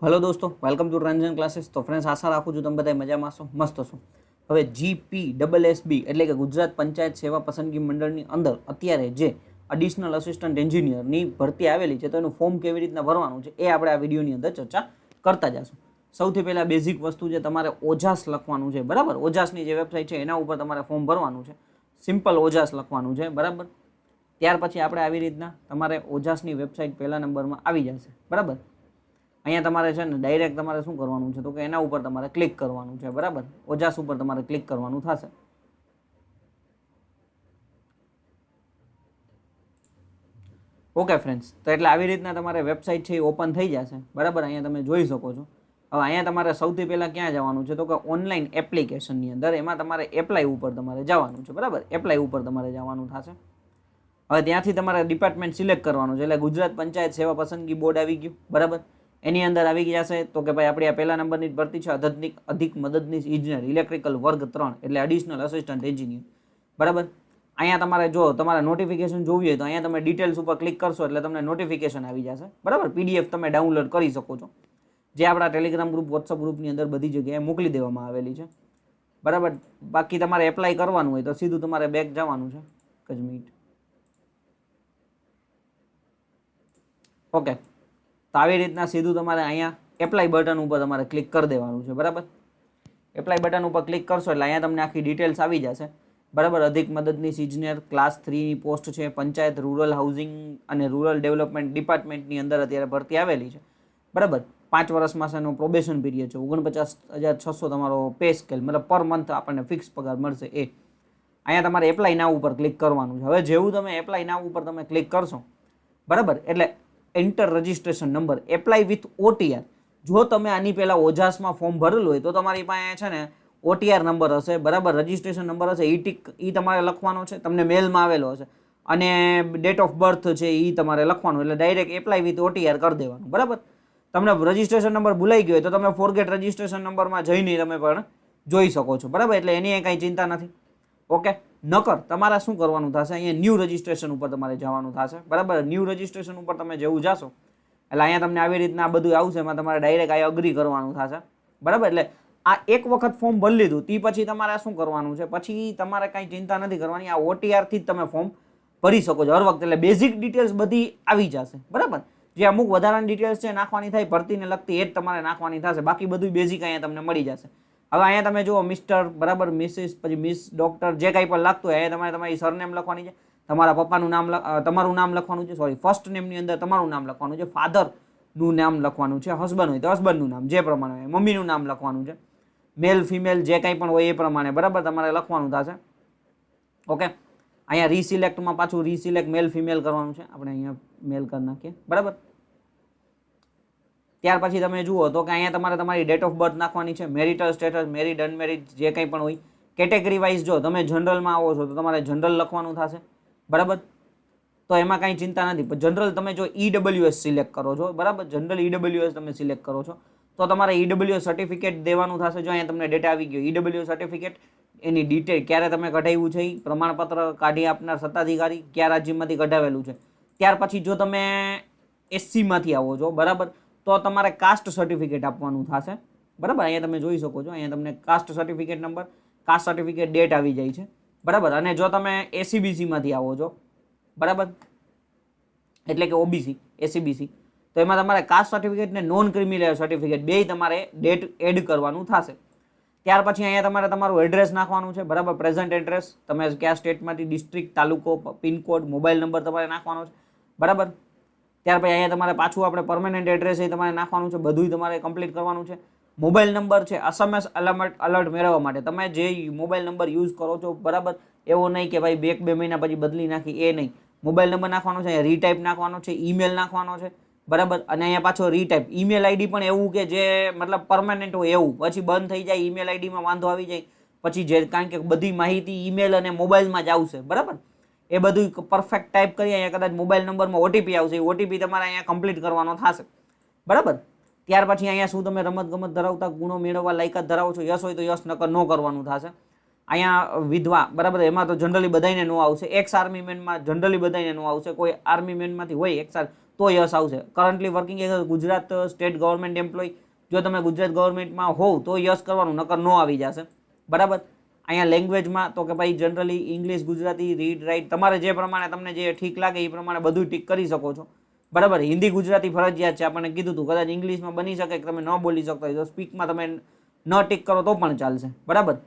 Hello दोस्तों, welcome to Ranjan classes. तो friends, आशा રાખું છું તમે બધા મજામાં છો, મસ્ત છો। હવે GPSSB એટલે કે ગુજરાત પંચાયત સેવા પસંદગી મંડળની અંદર અત્યારે જે એડિશનલ અસિસ્ટન્ટ એન્જિનિયરની ભરતી આવેલી છે તો એનું ફોર્મ કેવી રીતના ભરવાનું છે એ આપણે આ વિડીયોની અંદર ચર્ચા કરતા જશું। સૌથી પહેલા બેઝિક વસ્તુ જે તમારે ઓજાસ લખવાનું છે, બરાબર। ઓજાસની જે વેબસાઇટ છે એના ઉપર તમારે ફોર્મ ભરવાનું છે, સિમ્પલ ઓજાસ લખવાનું છે, બરાબર। ત્યાર પછી આપણે આવી રીતના તમારે ઓજાસની વેબસાઇટ પહેલા નંબરમાં આવી જશે, બરાબર। અહીંયા તમારે છે ને ડાયરેક્ટ તમારે શું કરવાનું છે તો કે એના ઉપર તમારે ક્લિક કરવાનું છે, બરાબર। ઓજાસ ઉપર તમારે ક્લિક કરવાનું થશે। ઓકે ફ્રેન્ડ્સ, તો એટલે આવી રીતના તમારે વેબસાઇટ છે એ ઓપન થઈ જશે, બરાબર। અહીંયા તમે જોઈ શકો છો। હવે અહીંયા તમારે સૌથી પહેલાં ક્યાં જવાનું છે તો કે ઓનલાઈન એપ્લિકેશનની અંદર એમાં તમારે એપ્લાય ઉપર તમારે જવાનું છે, બરાબર। એપ્લાય ઉપર તમારે જવાનું થશે। હવે ત્યાંથી તમારે ડિપાર્ટમેન્ટ સિલેક્ટ કરવાનું છે, એટલે ગુજરાત પંચાયત સેવા પસંદગી બોર્ડ આવી ગયું, બરાબર। એની અંદર આવી જશે તો કે ભાઈ આપણી આ પહેલા નંબરની જ ભરતી છે, અધિક મદદનીશ ઇજનેર ઇલેક્ટ્રિકલ વર્ગ 3 એટલે એડિશનલ અસિસ્ટન્ટ એન્જિનિયર, બરાબર। અહીંયા તમારે જો તમારે નોટિફિકેશન જોવી હોય તો અહીંયા તમે ડિટેલ્સ ઉપર ક્લિક કરશો એટલે તમને નોટિફિકેશન આવી જશે, બરાબર। PDF તમે ડાઉનલોડ કરી શકો છો, જે આપણા ટેલિગ્રામ ગ્રુપ વોટ્સઅપ ગ્રુપની અંદર બધી જગ્યાએ મોકલી દેવામાં આવેલી છે, બરાબર। બાકી તમારે એપ્લાય કરવાનું હોય તો સીધું તમારે બેક જવાનું છે, એક જ મિનિટ। ઓકે, તો આવી રીતના સીધું તમારે અહીંયા એપ્લાય બટન ઉપર તમારે ક્લિક કરી દેવાનું છે, બરાબર। એપ્લાય બટન ઉપર ક્લિક કરશો એટલે અહીંયા તમને આખી ડિટેલ્સ આવી જશે, બરાબર। અધિક મદદનીશ ઇજનેર ક્લાસ 3ની પોસ્ટ છે, પંચાયત રૂરલ હાઉસિંગ અને રૂરલ ડેવલપમેન્ટ ડિપાર્ટમેન્ટની અંદર અત્યારે ભરતી આવેલી છે, બરાબર। 5 વર્ષમાં એનો પ્રોબેશન પીરિયડ છે, 49,600 તમારો પે સ્કેલ મતલબ પર મંથ આપણને ફિક્સ પગાર મળશે એ। અહીંયા તમારે એપ્લાય નાવ ઉપર ક્લિક કરવાનું છે। હવે જેવું તમે એપ્લાય નાવ ઉપર તમે ક્લિક કરશો, બરાબર, એટલે enter registration number apply with OTR। જો તમે આની પહેલા ઓજાસમાં ફોર્મ ભરેલું હોય તો તમારી પાસે છે ને OTR નંબર હશે, બરાબર, રજિસ્ટ્રેશન નંબર હશે, એ તમારે લખવાનો છે, તમને મેલમાં આવેલો હશે, અને ડેટ ઓફ બર્થ છે એ તમારે લખવાનું, એટલે ડાયરેક્ટ એપ્લાય વિથ OTR કરી દેવાનું, બરાબર। તમને રજિસ્ટ્રેશન નંબર ભૂલાઈ ગયો હોય તો તમે ફોરગેટ રજિસ્ટ્રેશન નંબરમાં જઈને તમે પણ જોઈ શકો છો, બરાબર, એટલે એની કાંઈ ચિંતા નથી, ઓકે। નકર તમારે શું કરવાનું થશે, અહીંયા ન્યૂ રજિસ્ટ્રેશન ઉપર તમારે જવાનું થશે, બરાબર। ન્યૂ રજિસ્ટ્રેશન ઉપર તમે જેવું જાશો એટલે અહીંયા તમને આવી રીતના આ બધું આવશે, એમાં તમારે ડાયરેક્ટ આ અગ્રી કરવાનું થશે, બરાબર। એટલે આ એક વખત ફોર્મ ભરી લીધું તે પછી તમારે શું કરવાનું છે, પછી તમારે કાંઈ ચિંતા નથી કરવાની, આ OTR થી જ તમે ફોર્મ ભરી શકો છો હર વખતે, એટલે બેઝિક ડિટેલ્સ બધી આવી જશે, બરાબર। જે અમુક વધારાની ડિટેલ્સ છે નાખવાની થાય ભરતીને લગતી એ જ તમારે નાખવાની થશે, બાકી બધું બેઝિક અહીંયા તમને મળી જશે। હવે અહીંયા તમે જુઓ મિસ્ટર, બરાબર, મિસિસ, પછી મિસ, ડોક્ટર, જે કાંઈ પણ લાગતું હોય અહીંયા તમારે તમારી સરનેમ લખવાની છે, તમારા પપ્પાનું નામ, તમારું નામ લખવાનું છે, સોરી ફર્સ્ટ નેમની અંદર તમારું નામ લખવાનું છે, ફાધરનું નામ લખવાનું છે, હસબન્ડ હોય તો હસબન્ડનું નામ જે પ્રમાણે હોય, મમ્મીનું નામ લખવાનું છે, મેલ ફિમેલ જે કાંઈ પણ હોય એ પ્રમાણે, બરાબર, તમારે લખવાનું થશે, ઓકે। અહીંયા રીસિલેક્ટમાં પાછું રીસિલેક્ટ મેલ ફિમેલ કરવાનું છે, આપણે અહીંયા મેલ કરી નાખીએ, બરાબર। ત્યાર પછી તમે જુઓ તો કે અહીંયા તમારે તમારી ડેટ ઓફ બર્થ નાખવાની છે, મેરિટલ સ્ટેટસ, મેરિડ અનમેરિડ જે કંઈ પણ હોય, કેટેગરી વાઇઝ જો તમે જનરલમાં આવો છો તો તમારે જનરલ લખવાનું થશે, બરાબર। તો એમાં કાંઈ ચિંતા નથી, પણ જનરલ તમે જો EWS સિલેક્ટ કરો છો, બરાબર, જનરલ EWS તમે સિલેક્ટ કરો છો તો તમારે EWS સર્ટિફિકેટ દેવાનું થશે। જો અહીંયા તમને ડેટા આવી ગયો, EWS સર્ટિફિકેટ, એની ડિટેલ, ક્યારે તમે કઢાવ્યું છે, પ્રમાણપત્ર કાઢી આપનાર સત્તાધિકારી, કયા રાજ્યમાંથી કઢાવેલું છે। ત્યાર પછી જો તમે SCમાંથી આવો છો, બરાબર, તો તમારે કાસ્ટ સર્ટિફિકેટ આપવાનું થશે, બરાબર। અહીંયા તમે જોઈ શકો છો, અહીંયા તમને caste certificate number, caste certificate date આવી જાય છે, બરાબર। અને જો તમે SCBCમાંથી આવો છો, બરાબર, એટલે કે OBC SCBC, તો એમાં તમારે કાસ્ટ સર્ટિફિકેટ ને નોન ક્રિમિનલ સર્ટિફિકેટ બેય તમારે ડેટ એડ કરવાનું થશે। ત્યાર પછી અહીંયા તમારે તમારું એડ્રેસ નાખવાનું છે, બરાબર, પ્રેઝન્ટ એડ્રેસ, તમે કયા સ્ટેટમાંથી, ડિસ્ટ્રિક્ટ, તાલુકો, પિનકોડ, મોબાઈલ નંબર તમારે નાખવાનો છે, બરાબર। ત્યાર પછી અહીંયા તમારે પાછું આપણે પરમેનન્ટ એડ્રેસ એ તમારે નાખવાનું છે, બધું તમારે કમ્પ્લીટ કરવાનું છે। મોબાઈલ નંબર છે, SMS અલર્ટ મેળવવા માટે તમે જે મોબાઈલ નંબર યુઝ કરો છો, બરાબર, એવો નહીં કે ભાઈ 2 મહિના પછી બદલી નાખી, એ નહીં, મોબાઈલ નંબર નાખવાનો છે, રીટાઈપ નાખવાનો છે, ઈમેલ નાખવાનો છે, બરાબર। અને અહીંયા પાછો રીટાઈપ ઈમેલ આઈડી પણ એવું કે જે મતલબ પરમેનન્ટ હોય એવું, પછી બંધ થઈ જાય, ઈમેલ આઈડીમાં વાંધો આવી જાય પછી, જે કારણ કે બધી માહિતી ઈમેલ અને મોબાઈલમાં જ આવશે, બરાબર, એ બધું પરફેક્ટ ટાઈપ કરી અહીંયા કદાચ મોબાઈલ નંબરમાં OTP આવશે, એ OTP તમારે અહીંયા કમ્પ્લીટ કરવાનો થશે, બરાબર। ત્યાર પછી અહીંયા શું તમે રમત ગમત ધરાવતા ગુણો મેળવવા લાયકાત ધરાવો છો, યસ હોય તો યસ, નકર નો કરવાનું થશે। અહીંયા વિધવા, બરાબર, એમાં તો જનરલી બધાને નો આવશે, એક્સ આર્મી મેનમાં જનરલી બધાને નો આવશે, કોઈ આર્મી મેનમાંથી હોય એક્સ તો યસ આવશે. Currently working as Gujarat state government employ, જો તમે ગુજરાત ગવર્મેન્ટમાં હોવ તો યસ કરવાનું, નકર નો આવી જશે. બરાબર. અહીંયા લેંગ્વેજમાં તો કે ભાઈ generally English, Gujarati, read, write, તમારે જે પ્રમાણે તમને જે ઠીક લાગે એ પ્રમાણે બધું ટીક કરી શકો છો. બરાબર. હિન્દી ગુજરાતી ફરજિયાત છે, આપણને કીધું હતું. કદાચ ઇંગ્લિશમાં બની શકે કે તમે ન બોલી શકતા હોય તો સ્પીકમાં તમે ન ટીક કરો તો પણ ચાલશે. બરાબર.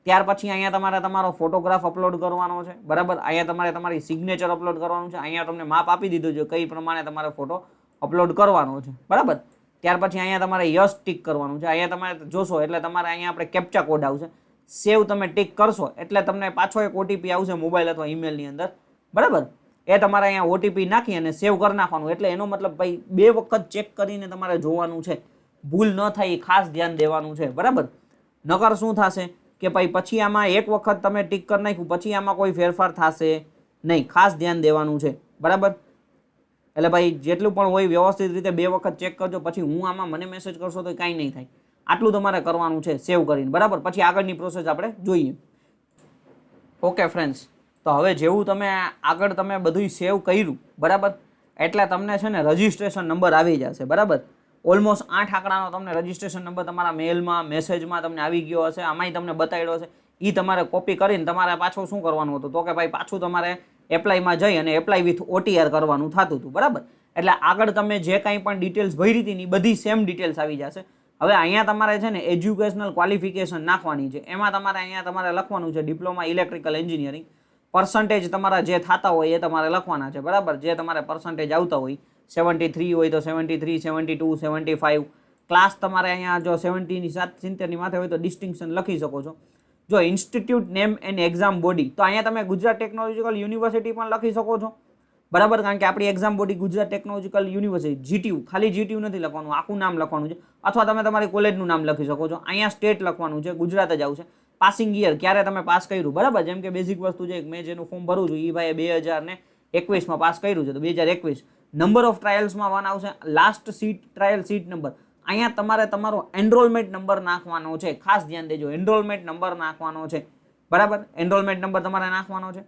ત્યાર પછી અહીંયા તમારે તમારો ફોટોગ્રાફ અપલોડ કરવાનો છે. બરાબર. અહીંયા તમારે તમારી સિગ્નેચર અપલોડ કરવાનું છે. અહીંયા તમને માપ આપી દીધું છે કઈ પ્રમાણે તમારે ફોટો અપલોડ કરવાનો છે. બરાબર. ત્યાર પછી અહીંયા તમારે યસ ટીક કરવાનું છે. અહીંયા તમારે જોશો એટલે તમારે અહીંયા આપણે કેપ્ચા કોડ આવશે. સેવ તમે ટીક કરશો એટલે તમને પાછો એક ઓટીપી આવશે મોબાઈલ અથવા ઈમેલની અંદર. બરાબર. એ તમારે અહીંયા ઓટીપી નાખી અને સેવ કરી નાખવાનું. એટલે એનો મતલબ ભાઈ 2 વખત ચેક કરીને તમારે જોવાનું છે, ભૂલ ન થાય એ ખાસ ધ્યાન દેવાનું છે. બરાબર. નકર શું થશે કે ભાઈ પછી આમાં એક વખત તમે ટીક કરી નાખ્યું પછી આમાં કોઈ ફેરફાર થશે નહીં. ખાસ ધ્યાન દેવાનું છે. બરાબર. એટલે ભાઈ જેટલું પણ હોય વ્યવસ્થિત રીતે 2 વખત ચેક કરજો. પછી હું આમાં મને મેસેજ કરશો તો કાંઈ નહીં થાય. આટલું તમારે કરવાનું છે સેવ કરીને. બરાબર. પછી આગળની પ્રોસેસ આપણે જોઈએ. ઓકે ફ્રેન્ડ્સ, તો હવે જેવું તમે આગળ તમે બધું સેવ કર્યું, બરાબર, એટલે તમને છે ને રજિસ્ટ્રેશન નંબર આવી જશે. બરાબર. ઓલમોસ્ટ 8 આંકડાનો તમને રજિસ્ટ્રેશન નંબર તમારા મેલમાં, મેસેજમાં તમને આવી ગયો હશે. આમાંય તમને બતાવ્યો હશે. એ તમારે કોપી કરીને તમારે પાછું શું કરવાનું હતું તો કે ભાઈ પાછું તમારે એપ્લાયમાં જઈ અને એપ્લાય વિથ OTR કરવાનું થતું હતું. બરાબર. એટલે આગળ તમે જે કાંઈ પણ ડિટેલ્સ ભરી હતી ને એ બધી સેમ ડિટેલ્સ આવી જશે. હવે અહીંયા તમારે છે ને એજ્યુકેશનલ ક્વોલિફિકેશન નાખવાની છે. એમાં તમારે અહીંયા તમારે લખવાનું છે ડિપ્લોમા ઇલેક્ટ્રિકલ એન્જિનિયરિંગ. પર્સન્ટેજ તમારા જે થતા હોય એ તમારે લખવાના છે. બરાબર. જે તમારે પર્સન્ટેજ આવતા હોય, 73 હોય તો 73, 72, 75. ક્લાસ તમારે અહીંયા જો 70 ની માથે હોય તો ડિસ્ટિંક્શન લખી શકો છો. જો institute name and exam body તો અહીંયા તમે ગુજરાત ટેકનોલોજીકલ યુનિવર્સિટી પણ લખી શકો છો. બરાબર. કારણ કે આપણી exam body Gujarat technological university, GTU, ખાલી GTU નથી લખવાનું, આખું નામ લખવાનું છે. અથવા તમે તમારી કોલેજનું નામ લખી શકો છો. અહીંયા સ્ટેટ લખવાનું છે, ગુજરાત જ આવશે. પાસિંગ યર, ક્યારે તમે પાસ કર્યું. બરાબર. જેમ કે બેઝિક વસ્તુ છે, મેં જેનું ફોર્મ ભરું છું એ ભાઈ 2021માં પાસ કર્યું છે તો 2021. નંબર ઓફ ટ્રાયલ્સમાં 1 આવશે. Last seat, trial seat number. અહીંયા તમારે તમારો એનરોલમેન્ટ નંબર નાખવાનો છે. ખાસ ધ્યાન દેજો, એનરોલમેન્ટ નંબર નાખવાનો છે. બરાબર. એનરોલમેન્ટ નંબર તમારે નાખવાનો છે.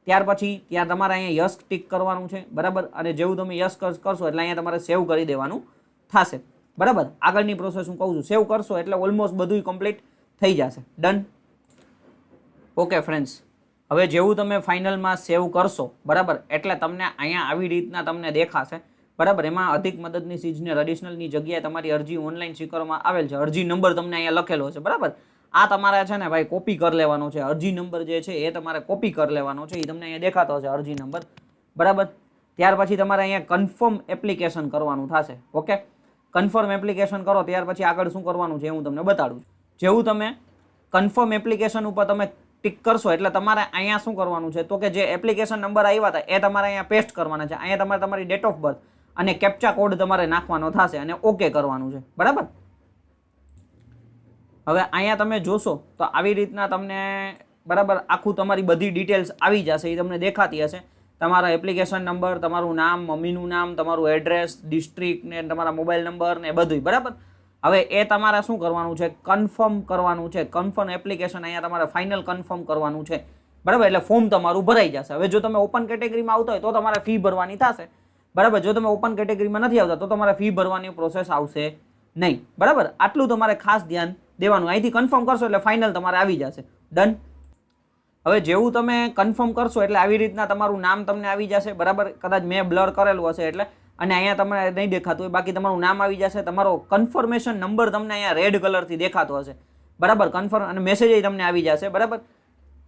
ત્યાર પછી ત્યાં તમારે અહીંયા યસ ટીક કરવાનું છે. બરાબર. અને જેવું તમે યસ કરશો એટલે અહીંયા તમારે સેવ કરી દેવાનું થશે. બરાબર. આગળની પ્રોસેસ હું કહું છું. સેવ કરશો એટલે ઓલમોસ્ટ બધું કમ્પ્લીટ થઈ જશે. ડન. ઓકે ફ્રેન્ડ્સ, હવે જેવું તમે ફાઇનલમાં સેવ કરશો, બરાબર, એટલે તમને અહીંયા આવી રીતના તમને દેખાશે. બરાબર. એમાં અધિક મદદનીશ ઇજનેર એડિશનલની જગ્યાએ તમારી અરજી ઓનલાઈન સ્વીકારવામાં આવેલ છે. અરજી નંબર તમને અહીંયા લખેલો છે. બરાબર. આ તમારે છે ને ભાઈ કોપી કરી લેવાનો છે. અરજી નંબર જે છે એ તમારે કોપી કરી લેવાનો છે. એ તમને અહીંયા દેખાતો હશે અરજી નંબર. બરાબર. ત્યાર પછી તમારે અહીંયા કન્ફર્મ એપ્લિકેશન કરવાનું થશે. ઓકે. કન્ફર્મ એપ્લિકેશન કરો ત્યાર પછી આગળ શું કરવાનું છે એ હું તમને બતાડું છું. જેવું તમે કન્ફર્મ એપ્લિકેશન ઉપર તમે ટિક કરશો એટલે તમારે અહીંયા શું કરવાનું છે તો કે જે એપ્લિકેશન નંબર આવ્યા હતા એ તમારે અહીંયા પેસ્ટ કરવાના છે. અહીંયા તમારે તમારી ડેટ ઓફ બર્થ અને કેપ્ચા કોડ તમારે નાખવાનો થશે અને ઓકે કરવાનું છે. બરાબર. હવે અહીંયા તમે જોશો તો આવી રીતના તમને બરાબર આખું તમારી બધી ડિટેલ્સ આવી જશે. એ તમને દેખાતી હશે. તમારા એપ્લિકેશન નંબર, તમારું નામ, મમ્મીનું નામ, તમારું એડ્રેસ, ડિસ્ટ્રિક્ટ ને તમારા મોબાઈલ નંબર ને બધું. બરાબર. હવે એ તમારે શું કરવાનું છે, કન્ફર્મ કરવાનું છે. કન્ફર્મ એપ્લિકેશન અહીંયા તમારે ફાઇનલ કન્ફર્મ કરવાનું છે. બરાબર. એટલે ફોર્મ તમારું ભરાઈ જશે. હવે જો તમે ઓપન કેટેગરીમાં આવતા હોય તો તમારે ફી ભરવાની થશે. બરાબર. જો તમે ઓપન કેટેગરીમાં નથી આવતા તો તમારે ફી ભરવાની પ્રોસેસ આવશે નહીં. બરાબર. આટલું તમારે ખાસ ધ્યાન દેવાનું. અહીંથી કન્ફર્મ કરશો એટલે ફાઇનલ તમારે આવી જશે. ડન. હવે જેવું તમે કન્ફર્મ કરશો એટલે આવી રીતના તમારું નામ તમને આવી જશે. બરાબર. કદાચ મેં બ્લર કરેલું હશે એટલે, અને અહીંયા તમને નહીં દેખાતું હોય, બાકી તમારું નામ આવી જશે. તમારો કન્ફર્મેશન નંબર તમને અહીંયા રેડ કલરથી દેખાતો હશે. બરાબર. કન્ફર્મ અને મેસેજ તમને આવી જશે. બરાબર.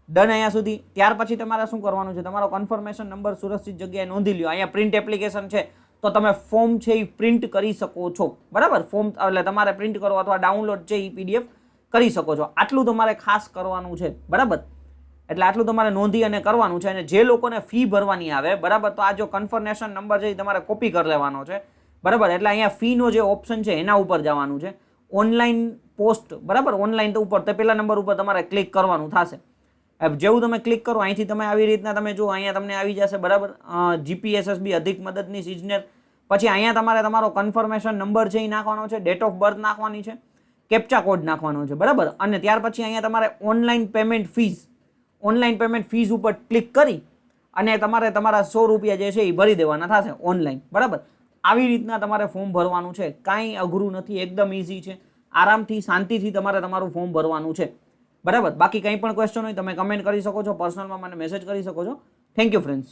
ડન અહીંયા સુધી. ત્યાર પછી તમારે શું કરવાનું છે, તમારો કન્ફર્મેશન નંબર સુરક્ષિત જગ્યાએ નોંધી લ્યો. અહીંયા પ્રિન્ટ એપ્લિકેશન છે તો તમે ફોર્મ છે એ પ્રિન્ટ કરી શકો છો. બરાબર. ફોર્મ એટલે તમારે પ્રિન્ટ કરો અથવા ડાઉનલોડ છે એ PDF કરી શકો છો. આટલું તમારે ખાસ કરવાનું છે. બરાબર. એટલે આટલું તમારે નોંધી અને કરવાનું છે. અને જે લોકોને ફી ભરવાની આવે, બરાબર, તો આ જો કન્ફર્મેશન નંબર છે એ તમારે કોપી કરી લેવાનો છે. બરાબર. એટલે અહીંયા ફીનો જે ઓપ્શન છે એના ઉપર જવાનું છે. Online post. બરાબર. ઓનલાઈન તો ઉપર તે પહેલા નંબર ઉપર તમારે ક્લિક કરવાનું થશે. જેવું તમે ક્લિક કરો અહીંથી તમે આવી રીતના તમે જો અહીંયા તમને આવી જશે. બરાબર. GPSSB અધિક મદદનીશ ઇજનેર. પછી અહીંયા તમારે તમારો કન્ફર્મેશન નંબર છે એ નાખવાનો છે. ડેટ ઓફ બર્થ નાખવાની છે. કેપ્ચા કોડ નાખવાનો છે. બરાબર. અને ત્યાર પછી અહીંયા તમારે ઓનલાઈન પેમેન્ટ ફીસ ઉપર ક્લિક કરી અને તમારે તમારા 100 રૂપિયા જે છે એ ભરી દેવાના થશે ઓનલાઈન, બરાબર. આવી રીતના તમારે ફોર્મ ભરવાનું છે, કાંઈ અઘરું નથી, એકદમ ઇઝી છે. આરામથી શાંતિથી તમારે તમારું ફોર્મ ભરવાનું છે, બરાબર. બાકી કંઈ પણ ક્વેશ્ચન હોય તમે કમેન્ટ કરી શકો છો, પર્સનલમાં મને મેસેજ કરી શકો છો. Thank you friends.